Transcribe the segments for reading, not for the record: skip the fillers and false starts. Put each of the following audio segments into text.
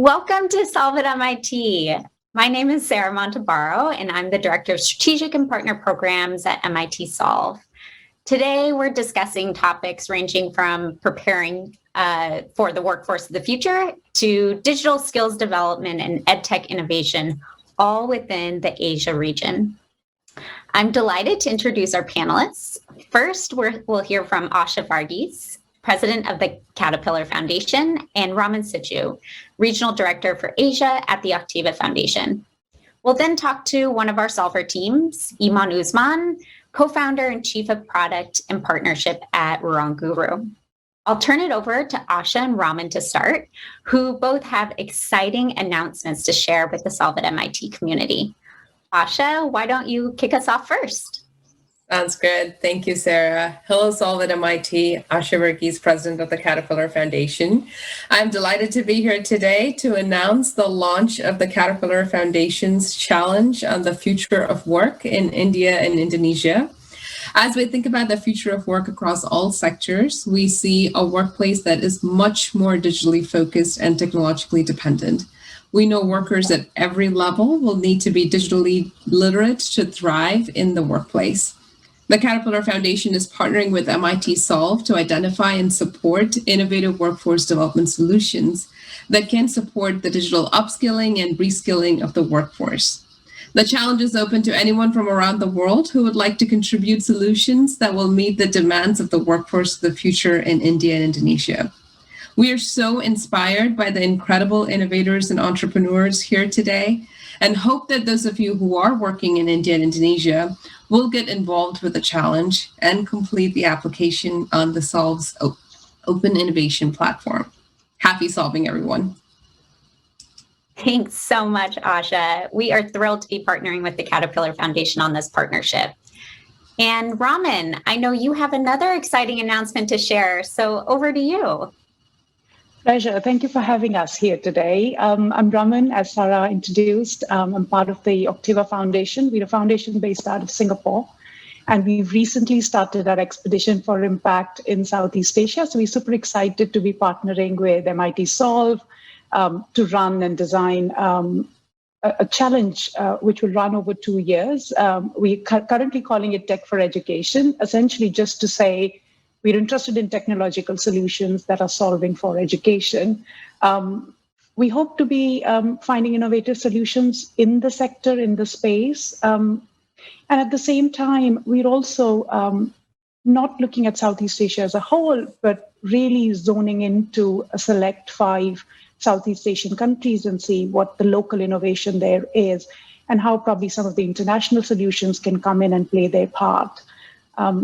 Welcome to Solve at MIT. My name is Sara Monteabaro, and I'm the Director of Strategic and Partner Programs at MIT Solve. Today, we're discussing topics ranging from preparing for the workforce of the future to digital skills development and EdTech innovation, all within the Asia region. I'm delighted to introduce our panelists. First, we'll hear from Asha Varghese, President of the Caterpillar Foundation, and Raman, Sidhu, Regional Director for Asia at the Oktiva Foundation. We'll then talk to one of our solver teams, Iman Usman, co-founder and Chief of Product and Partnership at Ruangguru. I'll turn it over to Asha and Raman to start, who both have exciting announcements to share with the Solve at MIT community. Asha, why don't you kick us off first? Sounds good. Thank you, Sara. Hello, Solve at MIT. Asha Varghese, President of the Caterpillar Foundation. I'm delighted to be here today to announce the launch of the Caterpillar Foundation's Challenge on the Future of Work in India and Indonesia. As we think about the future of work across all sectors, we see a workplace that is much more digitally focused and technologically dependent. We know workers at every level will need to be digitally literate to thrive in the workplace. The Caterpillar Foundation is partnering with MIT Solve to identify and support innovative workforce development solutions that can support the digital upskilling and reskilling of the workforce. The challenge is open to anyone from around the world who would like to contribute solutions that will meet the demands of the workforce of the future in India and Indonesia. We are so inspired by the incredible innovators and entrepreneurs here today, and hope that those of you who are working in India and Indonesia will get involved with the challenge and complete the application on the Solve's open innovation platform. Happy solving, everyone. Thanks so much, Asha. We are thrilled to be partnering with the Caterpillar Foundation on this partnership. And Raman, I know you have another exciting announcement to share, so over to you. Pleasure. Thank you for having us here today. I'm Raman, as Sara introduced. I'm part of the Oktiva Foundation. We're a foundation based out of Singapore, and we've recently started our expedition for impact in Southeast Asia. So we're super excited to be partnering with MIT Solve to run and design a challenge which will run over 2 years. We're currently calling it Tech for Education, essentially just to say, we're interested in technological solutions that are solving for education. We hope to be finding innovative solutions in the sector, in the space. And at the same time, we're also not looking at Southeast Asia as a whole, but really zoning into a select 5 Southeast Asian countries and see what the local innovation there is and how probably some of the international solutions can come in and play their part.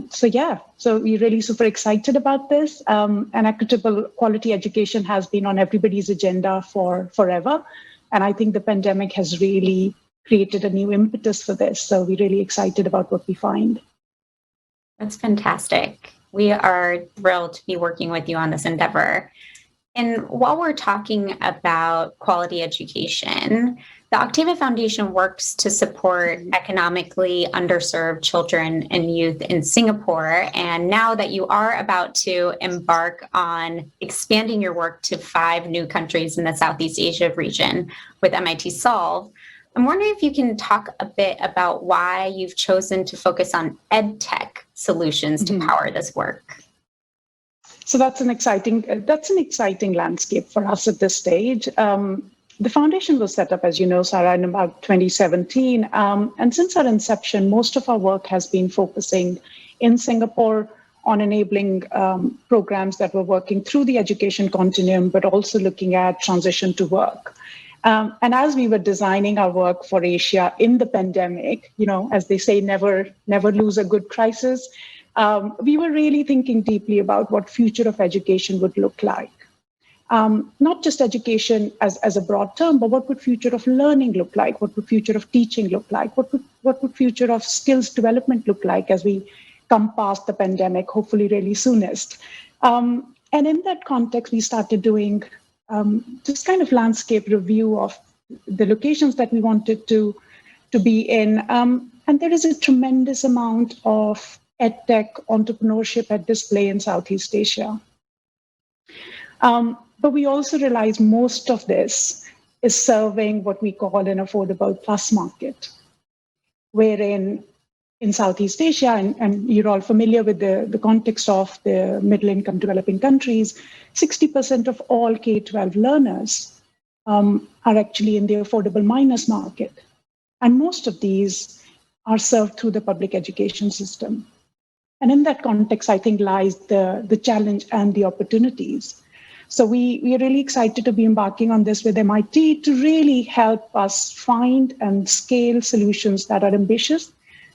So we're really super excited about this. And equitable quality education has been on everybody's agenda for forever. And I think the pandemic has really created a new impetus for this. So we're really excited about what we find. That's fantastic. We are thrilled to be working with you on this endeavor. And while we're talking about quality education, the Octava Foundation works to support economically underserved children and youth in Singapore. And now that you are about to embark on expanding your work to 5 new countries in the Southeast Asia region with MIT Solve, I'm wondering if you can talk a bit about why you've chosen to focus on EdTech solutions to power this work. So that's an exciting landscape for us at this stage. The foundation was set up, as you know, Sara, in about 2017. And since our inception, most of our work has been focusing in Singapore on enabling programs that were working through the education continuum, but also looking at transition to work. And as we were designing our work for Asia in the pandemic, as they say, never lose a good crisis, we were really thinking deeply about what future of education would look like. Not just education as a broad term, but what would future of learning look like? What would future of teaching look like? What would future of skills development look like as we come past the pandemic, hopefully really soonest? And in that context, we started doing this kind of landscape review of the locations that we wanted to be in. And there is a tremendous amount of EdTech entrepreneurship at display in Southeast Asia. But we also realize most of this is serving what we call an affordable plus market, wherein in Southeast Asia, and you're all familiar with the context of the middle income developing countries, 60% of all K-12 learners are actually in the affordable minus market. And most of these are served through the public education system. And in that context, I think lies the challenge and the opportunities. So we are really excited to be embarking on this with MIT to really help us find and scale solutions that are ambitious,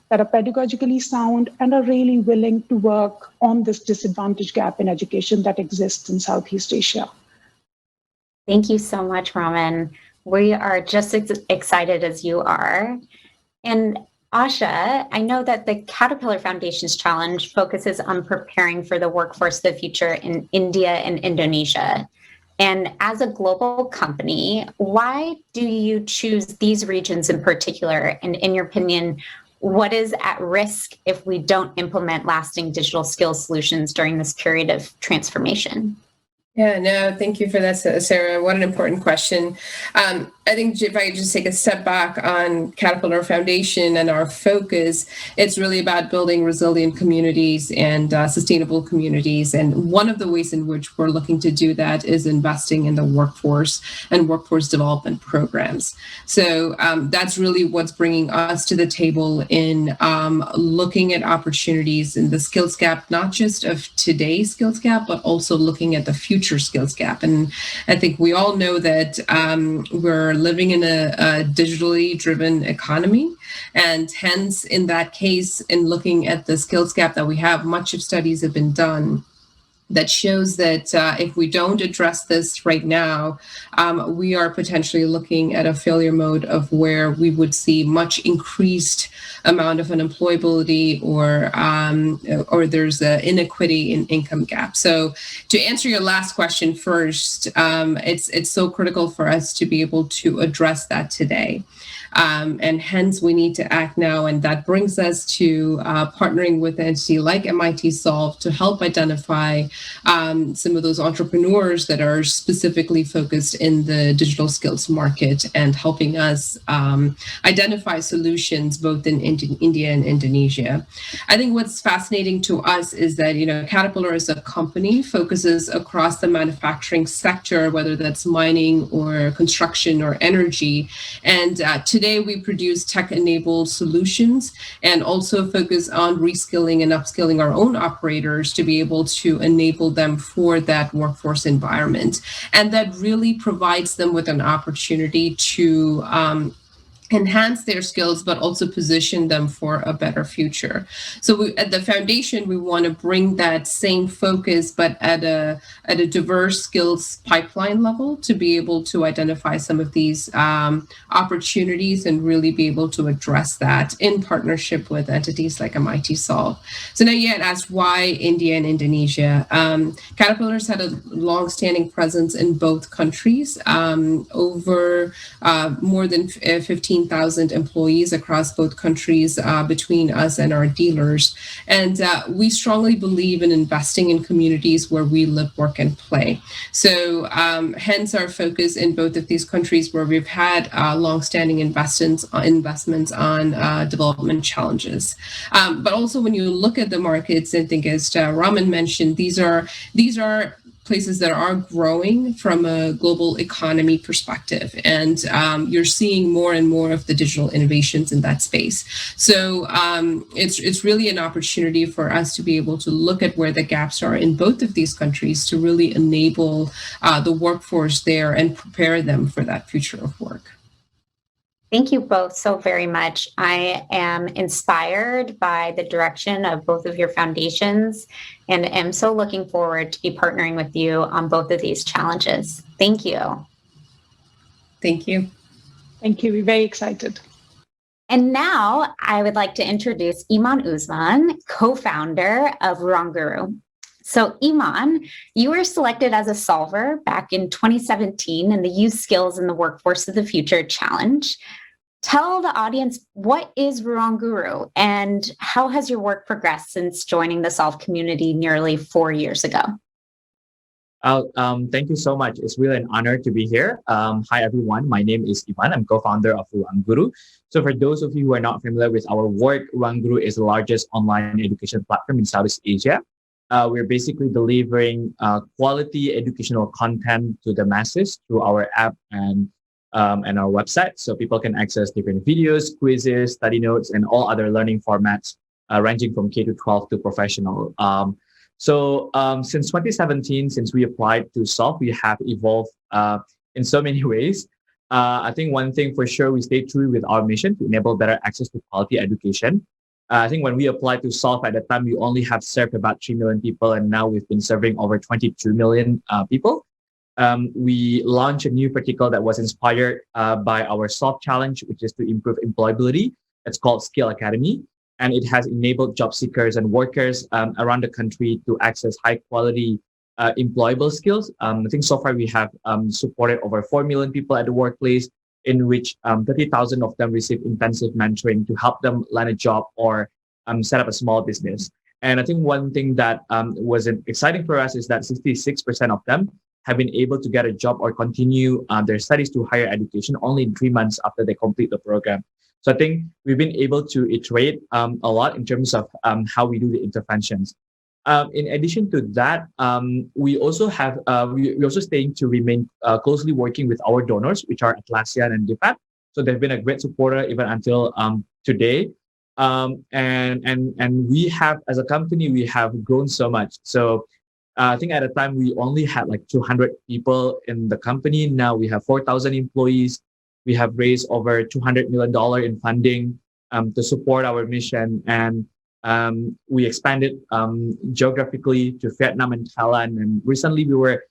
that are pedagogically sound, and are really willing to work on this disadvantage gap in education that exists in Southeast Asia. Thank you so much, Raman. We are just as excited as you are. And Asha, I know that the Caterpillar Foundation's challenge focuses on preparing for the workforce of the future in India and Indonesia. And as a global company, why do you choose these regions in particular? And in your opinion, what is at risk if we don't implement lasting digital skills solutions during this period of transformation? Yeah, no, thank you for that, Sara. What an important question. I think if I could just take a step back on Caterpillar Foundation and our focus, it's really about building resilient communities and sustainable communities. And one of the ways in which we're looking to do that is investing in the workforce and workforce development programs. So that's really what's bringing us to the table in looking at opportunities in the skills gap, not just of today's skills gap, but also looking at the future skills gap. And I think we all know that we're living in a digitally driven economy. And hence, in that case, in looking at the skills gap that we have, much of studies have been done that shows that if we don't address this right now, we are potentially looking at a failure mode of where we would see much increased amount of unemployability or there's an inequity in income gap. So to answer your last question first, it's so critical for us to be able to address that today. And hence we need to act now. And that brings us to partnering with an entity like MIT Solve to help identify some of those entrepreneurs that are specifically focused in the digital skills market and helping us identify solutions both in India and Indonesia. I think what's fascinating to us is that, Caterpillar as a company focuses across the manufacturing sector, whether that's mining or construction or energy. And today we produce tech-enabled solutions and also focus on reskilling and upskilling our own operators to be able to enable them for that workforce environment. And that really provides them with an opportunity to enhance their skills, but also position them for a better future. So at the foundation, we want to bring that same focus, but at a diverse skills pipeline level to be able to identify some of these opportunities and really be able to address that in partnership with entities like MIT Solve. So now you had asked why India and Indonesia. Caterpillar's had a long-standing presence in both countries, over more than 15,000 employees across both countries between us and our dealers. And we strongly believe in investing in communities where we live, work, and play. So hence our focus in both of these countries where we've had long-standing investments on development challenges. But also when you look at the markets, I think as Raman mentioned, these are places that are growing from a global economy perspective. And you're seeing more and more of the digital innovations in that space. So it's really an opportunity for us to be able to look at where the gaps are in both of these countries to really enable the workforce there and prepare them for that future of work. Thank you both so very much. I am inspired by the direction of both of your foundations and am so looking forward to be partnering with you on both of these challenges. Thank you. Thank you. Thank you. We're very excited. And now I would like to introduce Iman Usman, co-founder of WrongGuru. So Iman, you were selected as a solver back in 2017 in the Youth Skills in the Workforce of the Future Challenge. Tell the audience, what is WrongGuru and how has your work progressed since joining the Solve community nearly 4 years ago? Thank you so much. It's really an honor to be here. Hi, everyone. My name is Iman. I'm co-founder of Ruangguru. So for those of you who are not familiar with our work, Ruangguru is the largest online education platform in Southeast Asia. We're basically delivering quality educational content to the masses through our app and our website. So people can access different videos, quizzes, study notes, and all other learning formats ranging from K to 12 to professional. Since 2017, since we applied to SOLVE, we have evolved in so many ways. I think one thing for sure, we stay true with our mission to enable better access to quality education. I think when we applied to SOLVE at the time, we only have served about 3 million people, and now we've been serving over 22 million people. We launched a new vertical that was inspired by our SOLVE challenge, which is to improve employability. It's called Skill Academy, and it has enabled job seekers and workers around the country to access high quality employable skills. I think so far we have supported over 4 million people at the workplace, in which 30,000 of them receive intensive mentoring to help them land a job or set up a small business. And I think one thing that was exciting for us is that 66% of them have been able to get a job or continue their studies to higher education only in 3 months after they complete the program. So I think we've been able to iterate a lot in terms of how we do the interventions. In addition to that, we also have we're also staying to remain closely working with our donors, which are Atlassian and DFAT. So they've been a great supporter even until today. And we have, as a company, we have grown so much. So I think at a time we only had like 200 people in the company. Now we have 4,000 employees. We have raised over $200 million in funding to support our mission. And we expanded geographically to Vietnam and Thailand. And recently we were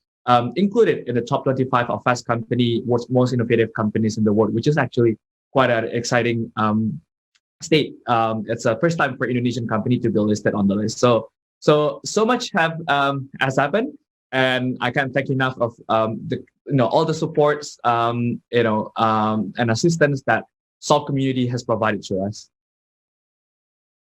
included in the top 25 of Fast Company, most innovative companies in the world, which is actually quite an exciting state. It's the first time for Indonesian company to be listed on the list. So much has happened, and I can't thank enough of all the supports and assistance that SOLVE community has provided to us.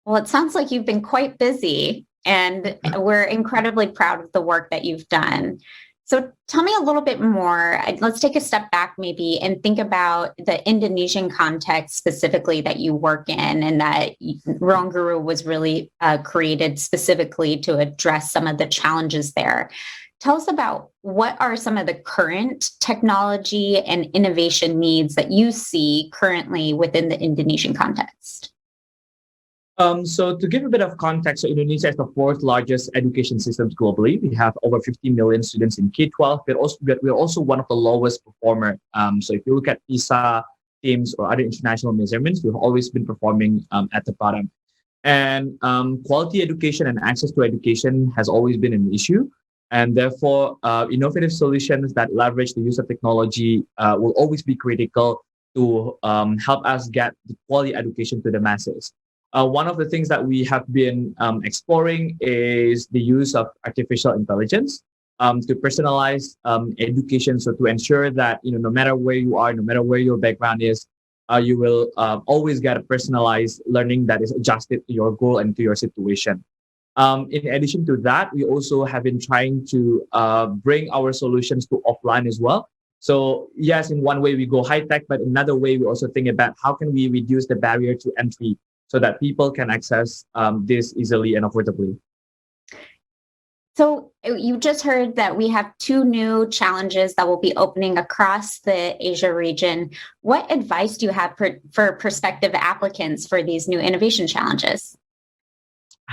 Well, it sounds like you've been quite busy, and we're incredibly proud of the work that you've done. So tell me a little bit more. Let's take a step back maybe and think about the Indonesian context specifically that you work in, and that WrongGuru was really created specifically to address some of the challenges there. Tell us about what are some of the current technology and innovation needs that you see currently within the Indonesian context. So to give a bit of context, so Indonesia is the fourth largest education systems globally. We have over 50 million students in K-12, but we're also one of the lowest performer. So if you look at PISA, TIMSS, or other international measurements, we've always been performing at the bottom. And quality education and access to education has always been an issue. And therefore, innovative solutions that leverage the use of technology will always be critical to help us get the quality education to the masses. One of the things that we have been exploring is the use of artificial intelligence to personalize education. So to ensure that, no matter where you are, no matter where your background is, you will always get a personalized learning that is adjusted to your goal and to your situation. In addition to that, we also have been trying to bring our solutions to offline as well. So yes, in one way we go high tech, but another way we also think about how can we reduce the barrier to entry so that people can access this easily and affordably. So you just heard that we have 2 new challenges that will be opening across the Asia region. What advice do you have for prospective applicants for these new innovation challenges?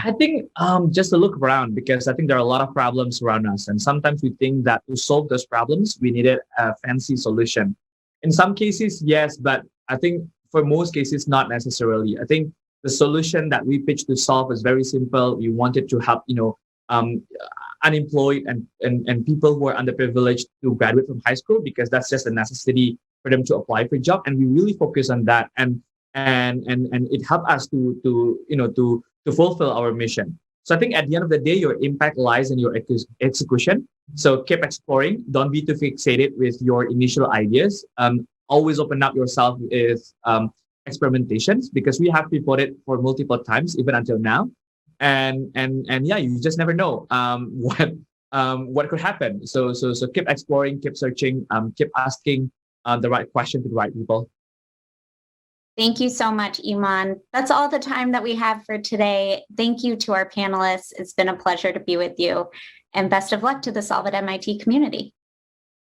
I think just to look around, because I think there are a lot of problems around us. And sometimes we think that to solve those problems, we needed a fancy solution. In some cases, yes, but I think for most cases, not necessarily. I think the solution that we pitched to SOLVE is very simple. We wanted to help, unemployed and people who are underprivileged to graduate from high school, because that's just a necessity for them to apply for a job. And we really focus on that. And it helped us to fulfill our mission. So I think at the end of the day, your impact lies in your execution. So keep exploring. Don't be too fixated with your initial ideas. Always open up yourself with experimentations, because we have pivoted for multiple times, even until now. And yeah, you just never know what could happen. So keep exploring, keep searching, keep asking the right question to the right people. Thank you so much, Iman. That's all the time that we have for today. Thank you to our panelists. It's been a pleasure to be with you. And best of luck to the Solve at MIT community.